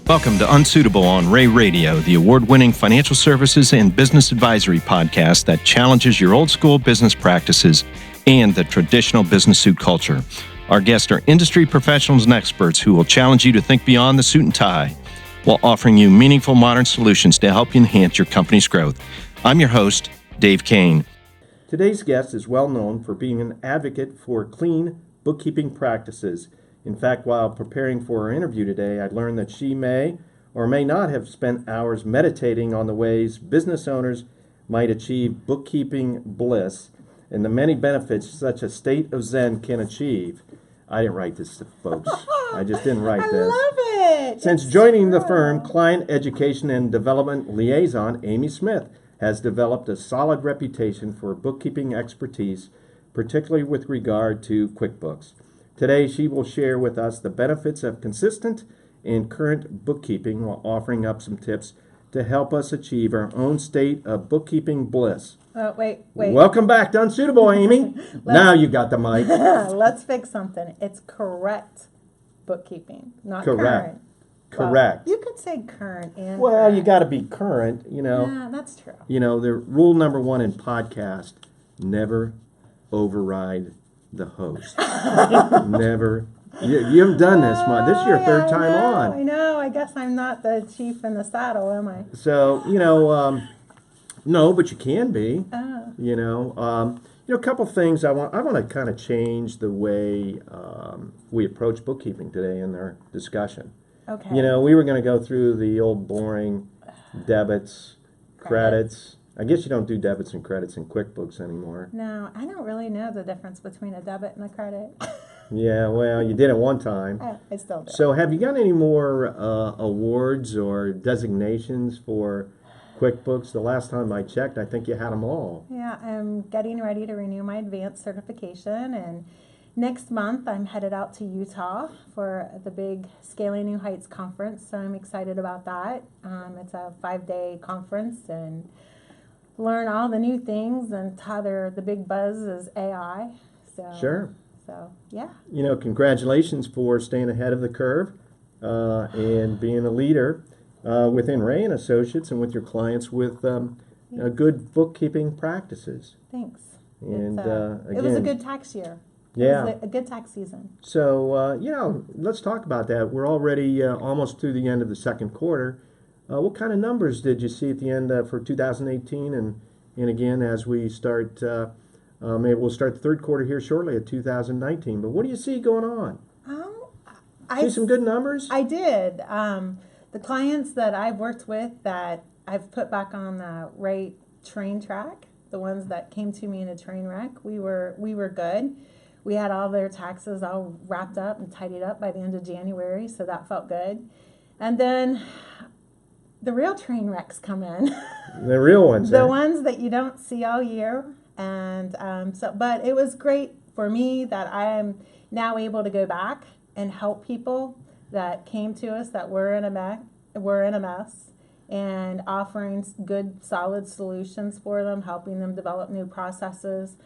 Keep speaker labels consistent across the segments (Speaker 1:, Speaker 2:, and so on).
Speaker 1: Welcome to Unsuitable on Ray Radio, the award-winning financial services and business advisory podcast that challenges your old-school business practices and the traditional business suit culture. Our guests are industry professionals and experts who will challenge you to think beyond the suit and tie while offering you meaningful modern solutions to help you enhance your company's growth. I'm your host, Dave Kane.
Speaker 2: Today's guest is well known for being an advocate for clean bookkeeping practices. In fact, while preparing for our interview today, I learned that she may or may not have spent hours meditating on the ways business owners might achieve bookkeeping bliss and the many benefits such a state of Zen can achieve. I didn't write this, folks. I just didn't write this.
Speaker 3: I love it.
Speaker 2: Since joining the firm, Client Education and Development Liaison, Amy Smith, has developed a solid reputation for bookkeeping expertise, particularly with regard to QuickBooks. Today, she will share with us the benefits of consistent and current bookkeeping while offering up some tips to help us achieve our own state of bookkeeping bliss.
Speaker 3: Wait.
Speaker 2: Welcome back to Unsuitable, Amy. Now you got the mic.
Speaker 3: Let's fix something. It's correct bookkeeping, not current.
Speaker 2: Correct.
Speaker 3: Well, you could say current and
Speaker 2: Well,
Speaker 3: current.
Speaker 2: you got to be current, you know.
Speaker 3: Yeah, that's true.
Speaker 2: You know, the rule number one in podcast, never override the host. Never. You haven't done this much. This is your third time on.
Speaker 3: I know. I guess I'm not the chief in the saddle, am I?
Speaker 2: So, no, but you can be.
Speaker 3: Oh.
Speaker 2: A couple things I want to kind of change the way we approach bookkeeping today in our discussion.
Speaker 3: Okay.
Speaker 2: You know, we were going to go through the old boring debits, credits. I guess you don't do debits and credits in QuickBooks anymore.
Speaker 3: No, I don't really know the difference between a debit and a credit.
Speaker 2: Yeah, well, you did it one time.
Speaker 3: I still do.
Speaker 2: So have you got any more awards or designations for QuickBooks? The last time I checked, I think you had them all.
Speaker 3: Yeah, I'm getting ready to renew my advanced certification, and next month I'm headed out to Utah for the big Scaling New Heights conference, so I'm excited about that. It's a 5-day conference and learn all the new things, and how the big buzz is AI.
Speaker 2: Sure.
Speaker 3: So, yeah.
Speaker 2: You know, congratulations for staying ahead of the curve and being a leader within Ray and Associates and with your clients with good bookkeeping practices.
Speaker 3: Thanks.
Speaker 2: And
Speaker 3: it was a good tax year.
Speaker 2: Yeah.
Speaker 3: It was a good tax season.
Speaker 2: So, let's talk about that. We're already almost through the end of the second quarter. What kind of numbers did you see at the end for 2018? And again, as we start, maybe we'll start the third quarter here shortly at 2019. But what do you see going on? See some good numbers?
Speaker 3: I did. The clients that I've worked with that I've put back on the right train track, the ones that came to me in a train wreck, we were good. We had all their taxes all wrapped up and tidied up by the end of January, so that felt good. And then the real train wrecks come in.
Speaker 2: The real ones.
Speaker 3: The ones that you don't see all year. And but it was great for me that I am now able to go back and help people that came to us that were in a mess, and offering good, solid solutions for them, helping them develop new processes.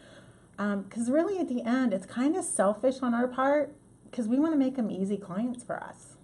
Speaker 3: Because really at the end, it's kind of selfish on our part, because we want to make them easy clients for us.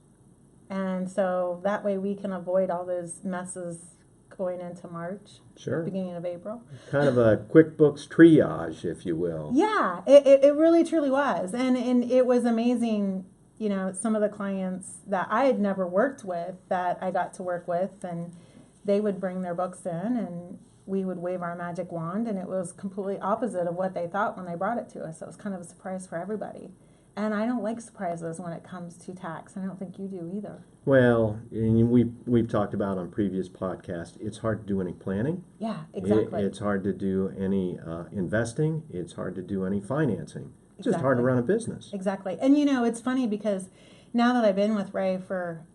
Speaker 3: And so that way we can avoid all those messes going into March,
Speaker 2: Sure.
Speaker 3: Beginning of April.
Speaker 2: Kind of a QuickBooks triage, if you will.
Speaker 3: Yeah, it really truly was. And it was amazing, some of the clients that I had never worked with that I got to work with, and they would bring their books in and we would wave our magic wand, and it was completely opposite of what they thought when they brought it to us. So it was kind of a surprise for everybody. And I don't like surprises when it comes to tax. I don't think you do either.
Speaker 2: Well, and we've talked about on previous podcasts, it's hard to do any planning.
Speaker 3: Yeah, exactly.
Speaker 2: It's hard to do any investing. It's hard to do any financing. It's just hard to run a business.
Speaker 3: Exactly. And it's funny because now that I've been with Ray for,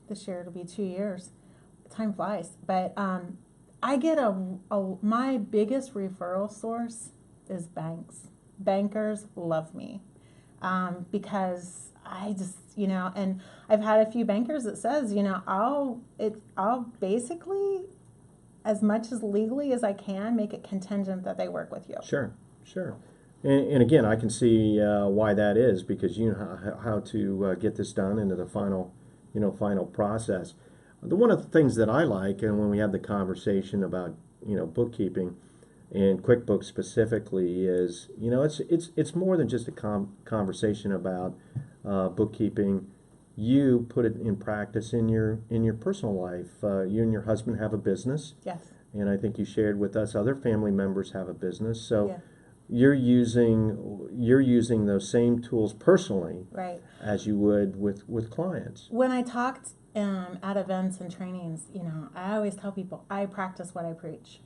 Speaker 3: this year it'll be 2 years. Time flies. But I get my biggest referral source is banks. Bankers love me. Because I just, and I've had a few bankers that says, I'll basically, as much as legally as I can, make it contingent that they work with you.
Speaker 2: Sure. And again, I can see why that is, because you know how to get this done into the final final process. One of the things that I like, and when we have the conversation about, bookkeeping and QuickBooks specifically, is, it's more than just a conversation about bookkeeping. You put it in practice in your personal life. You and your husband have a business.
Speaker 3: Yes.
Speaker 2: And I think you shared with us other family members have a business. So
Speaker 3: Yeah.
Speaker 2: you're using those same tools personally,
Speaker 3: Right.
Speaker 2: as you would with clients.
Speaker 3: When I talked at events and trainings, I always tell people I practice what I preach.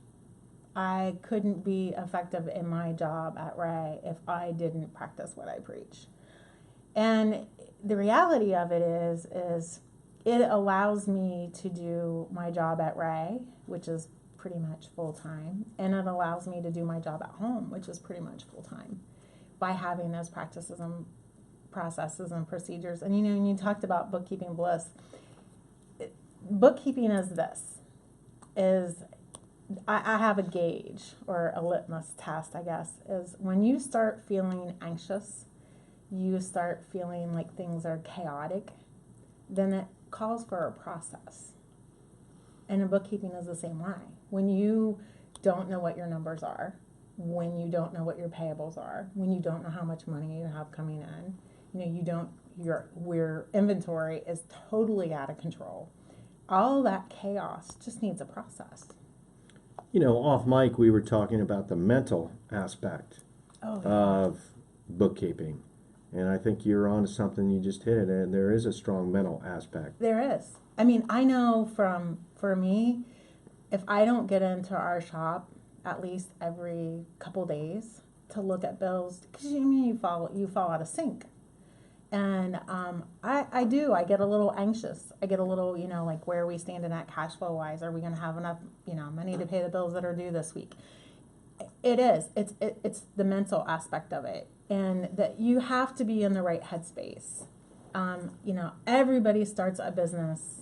Speaker 3: I couldn't be effective in my job at Ray if I didn't practice what I preach. And the reality of it is it allows me to do my job at Ray, which is pretty much full-time, and it allows me to do my job at home, which is pretty much full-time, by having those practices and processes and procedures. And when you talked about Bookkeeping Bliss, bookkeeping is I have a gauge, or a litmus test, I guess, is when you start feeling anxious, you start feeling like things are chaotic, then it calls for a process. And bookkeeping is the same way. When you don't know what your numbers are, when you don't know what your payables are, when you don't know how much money you have coming in, your inventory is totally out of control. All that chaos just needs a process.
Speaker 2: Off mic, we were talking about the mental aspect of bookkeeping. And I think you're on to something. You just hit it, and there is a strong mental aspect.
Speaker 3: There is. I know for me, if I don't get into our shop at least every couple days to look at bills, because you fall out of sync. And I do. I get a little anxious. I get a little, like, where are we standing at cash flow wise? Are we going to have enough, money to pay the bills that are due this week? It is. It's the mental aspect of it, and that you have to be in the right headspace. Everybody starts a business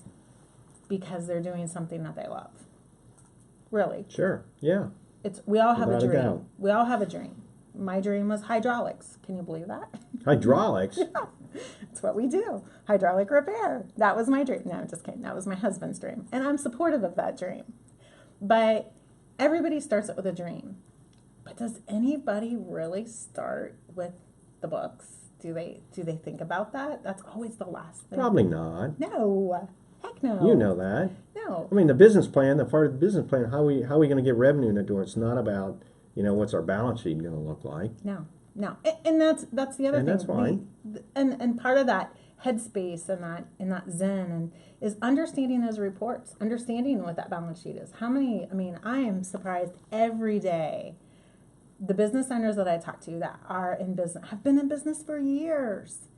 Speaker 3: because they're doing something that they love. Really.
Speaker 2: Sure. Yeah.
Speaker 3: We all have
Speaker 2: Without
Speaker 3: a
Speaker 2: a
Speaker 3: dream.
Speaker 2: doubt.
Speaker 3: We all have a dream. My dream was hydraulics. Can you believe that?
Speaker 2: Hydraulics.
Speaker 3: Yeah, that's what we do. Hydraulic repair. That was my dream. No, I'm just kidding. That was my husband's dream. And I'm supportive of that dream. But everybody starts it with a dream. But does anybody really start with the books? Do they think about that? That's always the last thing.
Speaker 2: Probably not.
Speaker 3: No. Heck no.
Speaker 2: You know that.
Speaker 3: No.
Speaker 2: I mean, the business plan, the part of the business plan, how are we going to get revenue in the door? It's not about, what's our balance sheet going to look like.
Speaker 3: No. And that's the other thing.
Speaker 2: And that's fine.
Speaker 3: And part of that headspace and that zen is understanding those reports, understanding what that balance sheet is. I am surprised every day. The business owners that I talk to that are in business have been in business for years,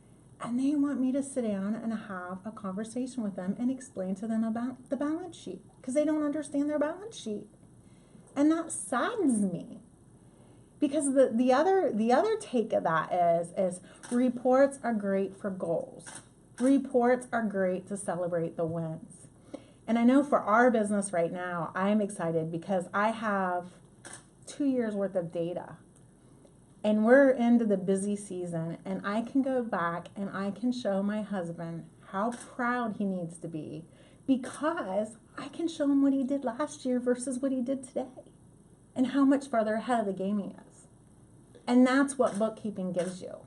Speaker 3: and they want me to sit down and have a conversation with them and explain to them about the balance sheet because they don't understand their balance sheet, and that saddens me. Because the other take of that is reports are great for goals. Reports are great to celebrate the wins. And I know for our business right now, I'm excited because I have 2 years worth of data. And we're into the busy season, and I can go back and I can show my husband how proud he needs to be because I can show him what he did last year versus what he did today and how much farther ahead of the game he is. And that's what bookkeeping gives you.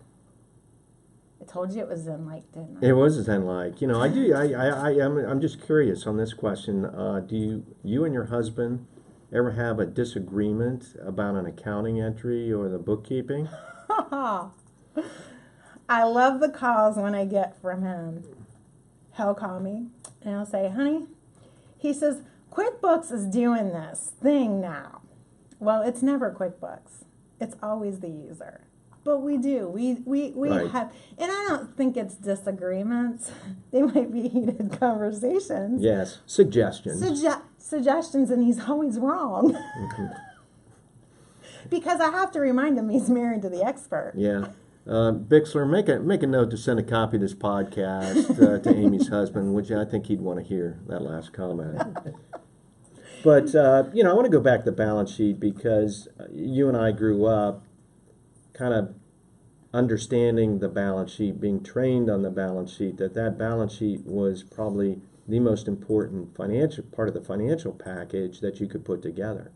Speaker 3: I told you it was Zen-like, didn't I?
Speaker 2: It was Zen-like. I'm just curious on this question. Do you and your husband ever have a disagreement about an accounting entry or the bookkeeping?
Speaker 3: I love the calls when I get from him. He'll call me and I'll say, honey, he says, QuickBooks is doing this thing now. Well, it's never QuickBooks. It's always the user. But we do. We
Speaker 2: Right.
Speaker 3: have, and I don't think it's disagreements. They might be heated conversations.
Speaker 2: Yes. Suggestions.
Speaker 3: Suggestions, and he's always wrong.
Speaker 2: Mm-hmm.
Speaker 3: Because I have to remind him he's married to the expert.
Speaker 2: Yeah. Bixler, make a note to send a copy of this podcast to Amy's husband, which I think he'd want to hear that last comment. But, I want to go back to the balance sheet because you and I grew up kind of understanding the balance sheet, being trained on the balance sheet, that balance sheet was probably the most important financial part of the financial package that you could put together.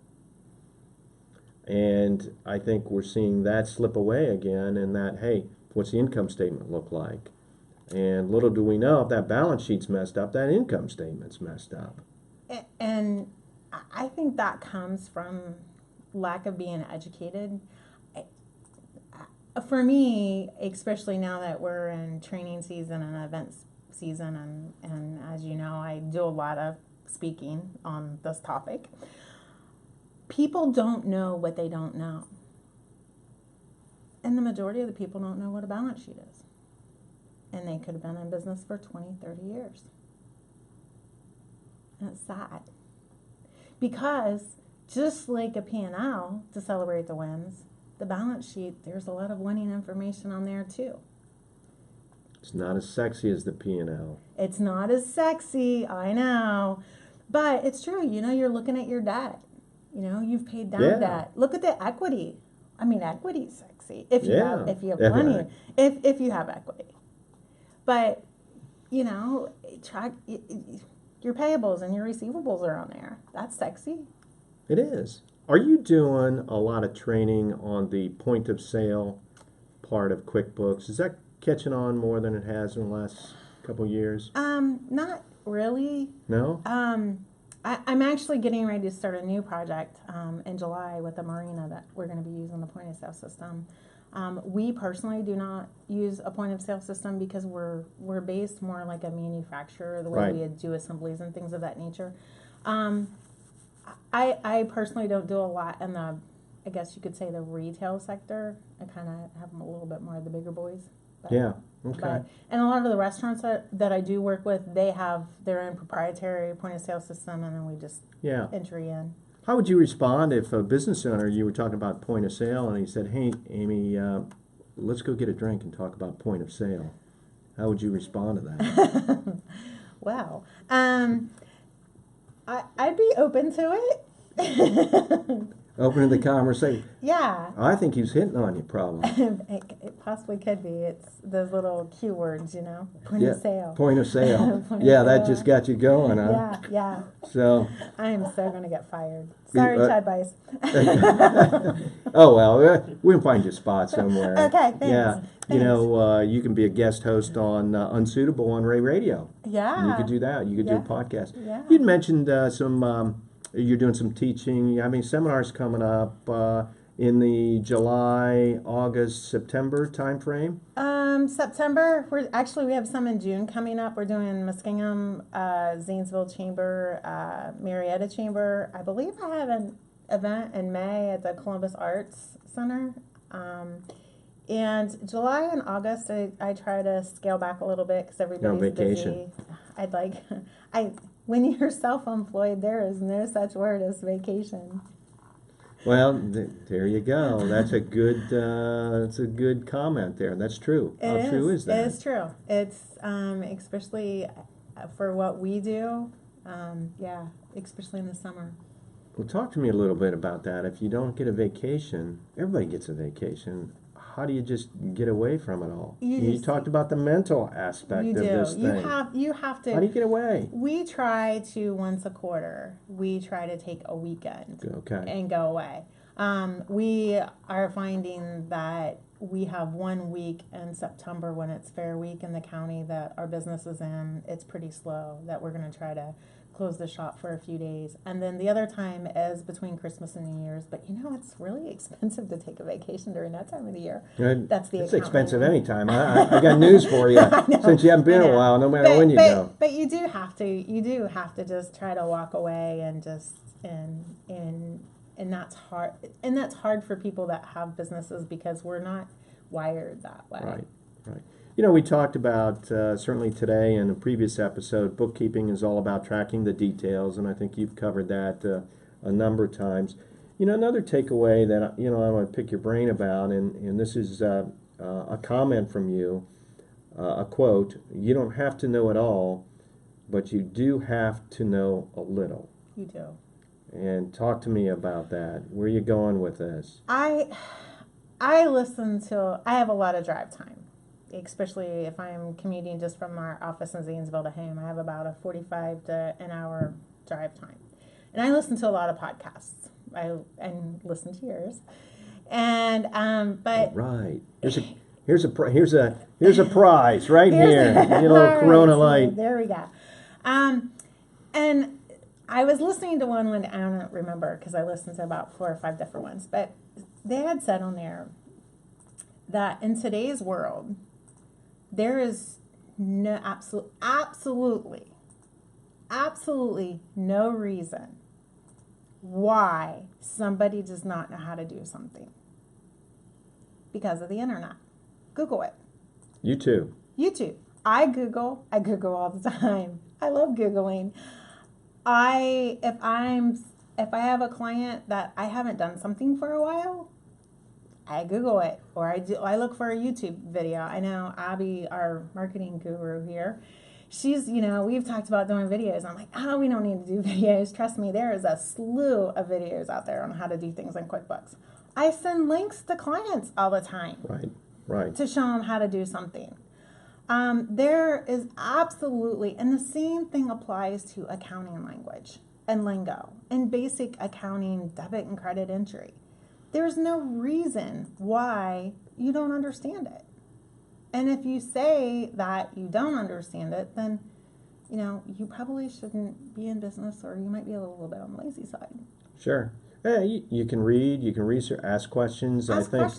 Speaker 2: And I think we're seeing that slip away again, and that, hey, what's the income statement look like? And little do we know, if that balance sheet's messed up, that income statement's messed up.
Speaker 3: And I think that comes from lack of being educated. For me, especially now that we're in training season and events season, and as you know, I do a lot of speaking on this topic. People don't know what they don't know. And the majority of the people don't know what a balance sheet is. And they could have been in business for 20, 30 years. And it's sad. Because just like a P&L to celebrate the wins, the balance sheet, there's a lot of winning information on there too.
Speaker 2: It's not as sexy as the P&L.
Speaker 3: It's not as sexy, I know. But it's true. You know, you're looking at your debt. You know, you've paid down debt. Look at the equity. I mean, equity's sexy if you have money, if you have equity. But, you know, track your payables and your receivables are on there. That's sexy.
Speaker 2: It is. Are you doing a lot of training on the point of sale part of QuickBooks? Is that catching on more than it has in the last couple of years?
Speaker 3: Not really.
Speaker 2: No?
Speaker 3: I'm actually getting ready to start a new project in July with a marina that we're going to be using the point of sale system. We personally do not use a point of sale system because we're based more like a manufacturer, the way we do assemblies and things of that nature. I personally don't do a lot in the, I guess you could say, the retail sector. I kind of have a little bit more of the bigger boys. But,
Speaker 2: Okay.
Speaker 3: And a lot of the restaurants that I do work with, they have their own proprietary point of sale system, and then we just entry in.
Speaker 2: How would you respond if a business owner, you were talking about point of sale, and he said, hey, Amy, let's go get a drink and talk about point of sale? How would you respond to that?
Speaker 3: Wow. I'd be open to it.
Speaker 2: Open to the conversation.
Speaker 3: Yeah.
Speaker 2: I think he was hitting on you, probably.
Speaker 3: It possibly could be. It's those little Q words, you know. Point of sale.
Speaker 2: Point of sale.
Speaker 3: Point
Speaker 2: yeah,
Speaker 3: of
Speaker 2: that
Speaker 3: sale.
Speaker 2: just got you going, huh?
Speaker 3: Yeah.
Speaker 2: So.
Speaker 3: I am so going to get fired. Sorry, Chad Bice.
Speaker 2: Oh, well, we can find your spot somewhere.
Speaker 3: Okay, thanks.
Speaker 2: Yeah.
Speaker 3: Thanks.
Speaker 2: You know, you can be a guest host on Unsuitable on Ray Radio.
Speaker 3: Yeah.
Speaker 2: You could do that. You could do a podcast.
Speaker 3: Yeah.
Speaker 2: You'd mentioned you're doing some teaching. You have any seminars coming up in the July, August, September timeframe?
Speaker 3: September. We have some in June coming up. We're doing Muskingum, Zanesville Chamber, Marietta Chamber. I believe I have an event in May at the Columbus Arts Center. And July and August, I try to scale back a little bit because everybody's
Speaker 2: vacation.
Speaker 3: busy. When you're self-employed, there is no such word as vacation.
Speaker 2: Well, there you go. That's a good comment there. That's true. How true is that?
Speaker 3: It is true. It's especially for what we do. Especially in the summer.
Speaker 2: Well, talk to me a little bit about that. If you don't get a vacation, everybody gets a vacation. How do you just get away from it all? You talked about the mental aspect of this thing.
Speaker 3: You have to.
Speaker 2: How do you get away?
Speaker 3: We try to once a quarter. We try to take a weekend and go away. We are finding that we have 1 week in September when it's Fair Week in the county that our business is in. It's pretty slow. That we're going to try to close the shop for a few days, and then the other time is between Christmas and New Year's. But you know, it's really expensive to take a vacation during that time of the year. It's
Speaker 2: expensive anytime. I got news for you. Since you haven't been a while, no matter when you go.
Speaker 3: But you do have to just try to walk away and just and that's hard. And that's hard for people that have businesses because we're not wired that way.
Speaker 2: Right. You know, we talked about, certainly today in a previous episode, bookkeeping is all about tracking the details, and I think you've covered that a number of times. You know, another takeaway that, I want to pick your brain about, and this is a comment from you, a quote, "You don't have to know it all, but you do have to know a little."
Speaker 3: You do.
Speaker 2: And talk to me about that. Where are you going with this?
Speaker 3: I listen to, I have a lot of drive time, especially if I'm commuting just from our office in Zanesville to home. I have about a 45 to an hour drive time. And I listen to a lot of podcasts. And listen to yours. And, but.
Speaker 2: Right. Here's a prize right here. A little Corona Light.
Speaker 3: There we go. And I was listening to one when, I don't remember because I listened to about 4 or 5 different ones, but they had said on there that in today's world, there is no absolutely no reason why somebody does not know how to do something because of the internet. Google it.
Speaker 2: YouTube.
Speaker 3: I Google all the time. I love Googling. If I have a client that I haven't done something for a while, I Google it, or I look for a YouTube video. I know Abby, our marketing guru here, she's, we've talked about doing videos. I'm like, oh, we don't need to do videos. Trust me, there is a slew of videos out there on how to do things in QuickBooks. I send links to clients all the time.
Speaker 2: Right.
Speaker 3: To show them how to do something. There is absolutely, and the same thing applies to accounting language and lingo and basic accounting debit and credit entry. There's no reason why you don't understand it. And if you say that you don't understand it, then, you probably shouldn't be in business, or you might be a little bit on the lazy side.
Speaker 2: Sure. Yeah, you can read, you can research, ask questions. I think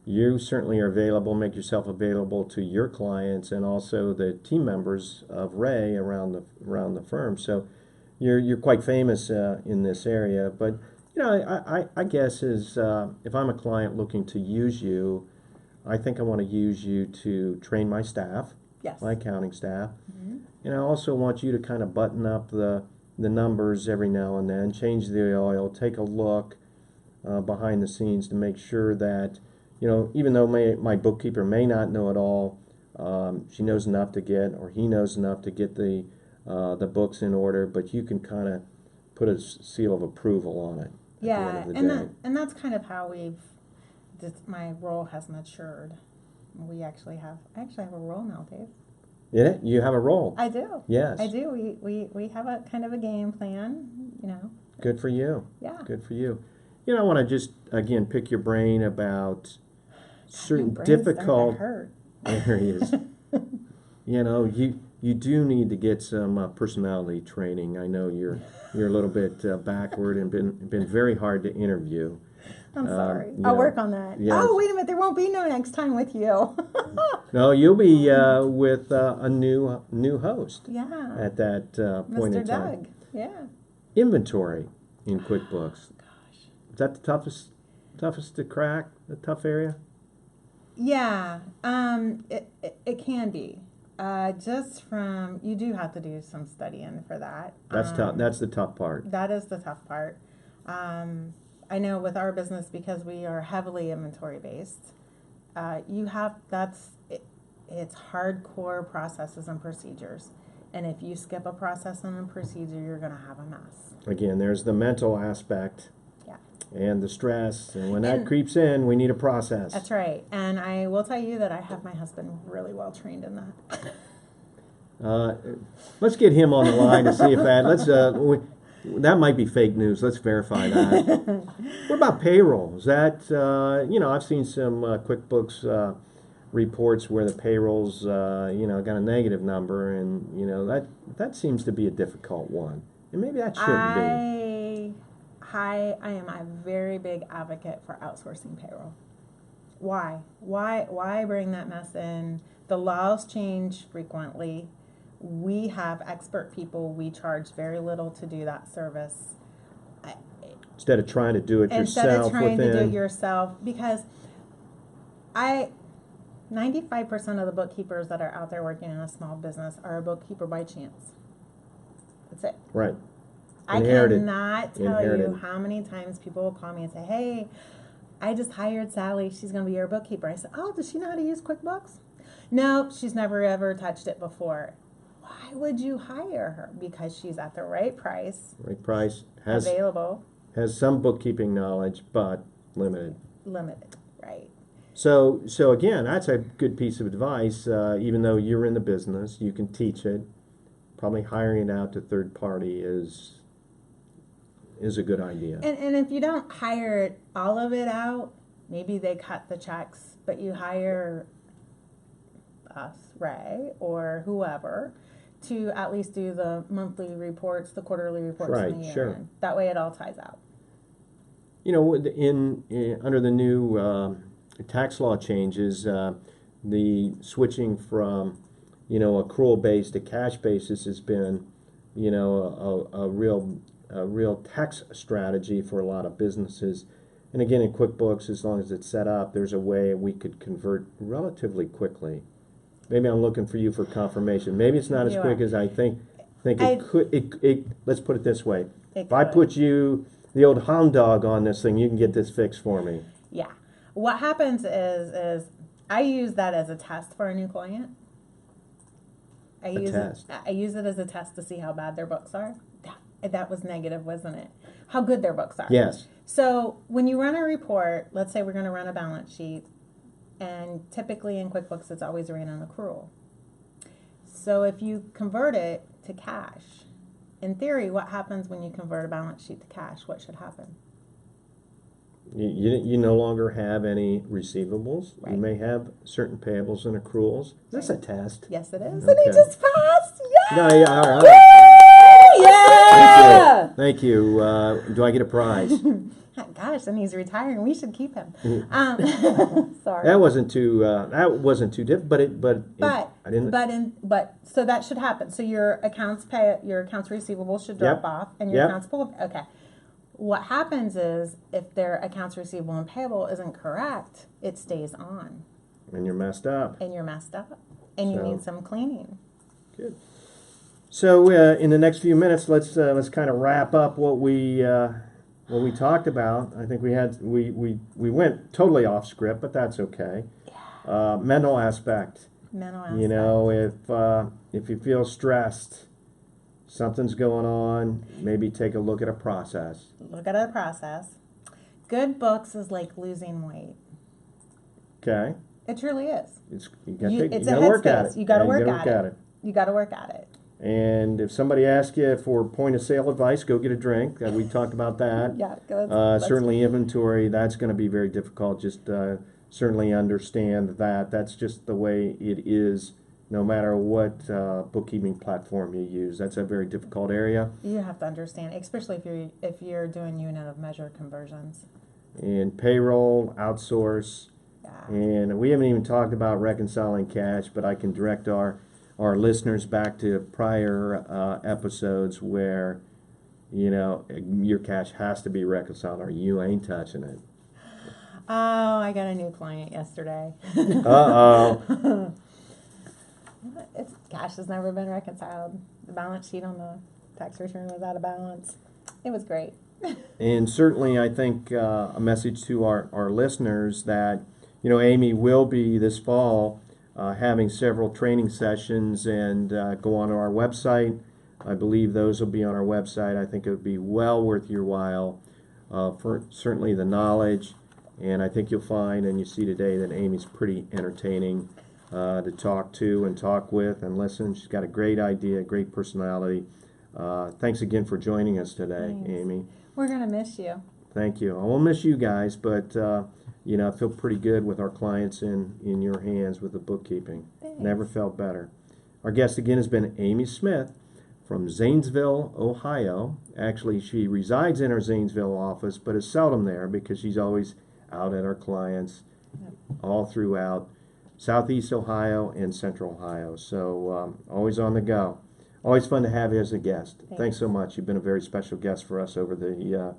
Speaker 2: you certainly are available. Make yourself available to your clients and also the team members of Ray around the firm. So you're quite famous in this area. But I guess is if I'm a client looking to use you, I think I want to use you to train my staff, my accounting staff, and I also want you to kind of button up the numbers every now and then, change the oil, take a look behind the scenes to make sure that, even though my bookkeeper may not know it all, she knows enough to get, or he knows enough to get the books in order, but you can kind of put a seal of approval on it.
Speaker 3: Yeah, and that's kind of how my role has matured. I actually have a role now, Dave.
Speaker 2: Yeah, you have a role.
Speaker 3: I do.
Speaker 2: Yes.
Speaker 3: I do. We have a kind of a game plan,
Speaker 2: Good for you.
Speaker 3: Yeah.
Speaker 2: Good for you. I want to just, again, pick your brain about certain
Speaker 3: My brain's
Speaker 2: difficult
Speaker 3: starting to hurt.
Speaker 2: areas. You do need to get some personality training. I know you're a little bit backward and been very hard to interview.
Speaker 3: I'm sorry. I'll work on that.
Speaker 2: Yes.
Speaker 3: Oh, wait a minute. There won't be no next time with you.
Speaker 2: No, you'll be with a new host.
Speaker 3: Yeah.
Speaker 2: At that point in
Speaker 3: Mr.
Speaker 2: time.
Speaker 3: Doug. Yeah.
Speaker 2: Inventory in QuickBooks.
Speaker 3: Gosh.
Speaker 2: Is that the toughest to crack? The tough area?
Speaker 3: Yeah. It can be. You do have to do some studying for that.
Speaker 2: That's tough. That's the tough part.
Speaker 3: That is the tough part. I know with our business, because we are heavily inventory based, it's hardcore processes and procedures. And if you skip a process and a procedure, you're going to have a mess.
Speaker 2: Again, there's the mental aspect.
Speaker 3: Yeah.
Speaker 2: And the stress. And when that creeps in, we need a process.
Speaker 3: That's right. And I will tell you that I have my husband really well trained in that.
Speaker 2: Let's get him on the line to see if that might be fake news. Let's verify that. What about payroll? Is that, I've seen some QuickBooks reports where the payroll's, got a negative number, and, that seems to be a difficult one. And maybe that shouldn't be.
Speaker 3: I am a very big advocate for outsourcing payroll. Why? Why bring that mess in? The laws change frequently. We have expert people. We charge very little to do that service.
Speaker 2: Instead of trying to do it yourself.
Speaker 3: Because 95% of the bookkeepers that are out there working in a small business are a bookkeeper by chance. That's it.
Speaker 2: Right.
Speaker 3: I cannot tell you how many times people will call me and say, hey, I just hired Sally. She's going to be your bookkeeper. I said, oh, does she know how to use QuickBooks? No, she's never ever touched it before. Why would you hire her? Because she's at the right price.
Speaker 2: Right price.
Speaker 3: Available.
Speaker 2: Has some bookkeeping knowledge, but limited.
Speaker 3: Right.
Speaker 2: So again, that's a good piece of advice. Even though you're in the business, you can teach it. Probably hiring it out to third party is a good idea.
Speaker 3: And if you don't hire all of it out, maybe they cut the checks, but you hire us, Ray, or whoever, to at least do the monthly reports, the quarterly reports,
Speaker 2: Right,
Speaker 3: in the year.
Speaker 2: sure.
Speaker 3: End. That way it all ties out.
Speaker 2: You know, under the new tax law changes, the switching from, you know, accrual based to cash basis has been, you know, a real tax strategy for a lot of businesses. And again, in QuickBooks, as long as it's set up, there's a way we could convert relatively quickly. Maybe I'm looking for you for confirmation. Maybe it's not as quick as I think it could. Let's put it this way: if I put you the old hound dog on this thing, you can get this fixed for me.
Speaker 3: Yeah. What happens is I use that as a test for a new client. I use it as a test to see how bad their books are. That was negative, wasn't it? How good their books are.
Speaker 2: Yes.
Speaker 3: So when you run a report, let's say we're going to run a balance sheet, and typically in QuickBooks it's always ran on accrual. So if you convert it to cash, in theory, what happens when you convert a balance sheet to cash? What should happen?
Speaker 2: You no longer have any receivables.
Speaker 3: Right.
Speaker 2: You may have certain payables and accruals. Is this a test?
Speaker 3: Yes, it is.
Speaker 2: Okay.
Speaker 3: And he just passed. Yeah.
Speaker 2: No, yeah, all right.
Speaker 3: Yeah.
Speaker 2: Thank you. Do I get a prize?
Speaker 3: Gosh, and he's retiring. We should keep him. Sorry.
Speaker 2: That wasn't too diff, but I didn't.
Speaker 3: But so that should happen. So your accounts receivable should drop off, and your accounts payable. Okay. What happens is if their accounts receivable and payable isn't correct, it stays on.
Speaker 2: And you're messed up.
Speaker 3: And you need some cleaning.
Speaker 2: Good. So in the next few minutes, let's kind of wrap up what we talked about. I think we went totally off script, but that's okay. Yeah. Mental aspect. You know, if you feel stressed, something's going on, maybe take a look at a process. Good books is like losing weight. Okay.
Speaker 3: It truly is.
Speaker 2: You got to work at it.
Speaker 3: You got to work at it. You got to work at it.
Speaker 2: And if somebody asks you for point of sale advice, go get a drink. We talked about that.
Speaker 3: Yeah.
Speaker 2: Certainly inventory, that's going to be very difficult. Just certainly understand that. That's just the way it is, no matter what bookkeeping platform you use. That's a very difficult area.
Speaker 3: You have to understand, especially if you're doing unit of measure conversions.
Speaker 2: And payroll, outsource.
Speaker 3: Yeah.
Speaker 2: And we haven't even talked about reconciling cash, but I can direct our listeners back to prior episodes where, you know, your cash has to be reconciled or you ain't touching it.
Speaker 3: Oh, I got a new client yesterday.
Speaker 2: Uh-oh.
Speaker 3: Cash has never been reconciled. The balance sheet on the tax return was out of balance. It was great.
Speaker 2: And certainly I think a message to our listeners that, you know, Amy will be this fall having several training sessions and go on to our website. I believe those will be on our website. I think it would be well worth your while for certainly the knowledge. And I think you'll find, and you see today, that Amy's pretty entertaining to talk to and talk with and listen. She's got a great idea, great personality. Thanks again for joining us today,
Speaker 3: Thanks.
Speaker 2: Amy.
Speaker 3: We're going to miss you.
Speaker 2: Thank you. I won't miss you guys, but you know, I feel pretty good with our clients in your hands with the bookkeeping.
Speaker 3: Thanks.
Speaker 2: Never felt better. Our guest again has been Amy Smith from Zanesville, Ohio. Actually, she resides in our Zanesville office, but is seldom there because she's always out at our clients all throughout Southeast Ohio and Central Ohio. So always on the go. Always fun to have you as a guest. Thanks so much. You've been a very special guest for us over the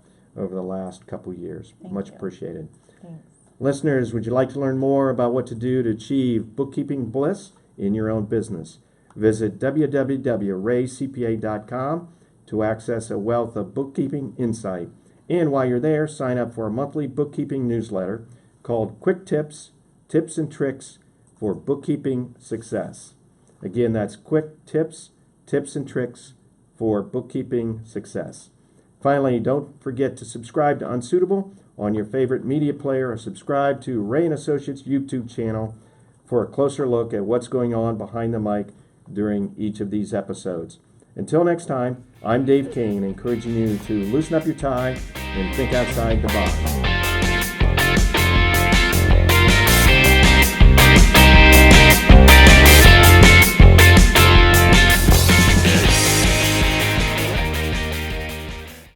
Speaker 2: last couple years. Much appreciated.
Speaker 3: Thanks.
Speaker 2: Listeners, would you like to learn more about what to do to achieve bookkeeping bliss in your own business? Visit www.raycpa.com to access a wealth of bookkeeping insight. And while you're there, sign up for a monthly bookkeeping newsletter called Quick Tips, Tips and Tricks for Bookkeeping Success. Again, that's Quick Tips, Tips and Tricks for Bookkeeping Success. Finally, don't forget to subscribe to Unsuitable on your favorite media player or subscribe to Ray & Associates YouTube channel for a closer look at what's going on behind the mic during each of these episodes. Until next time, I'm Dave Kane, encouraging you to loosen up your tie and think outside the box.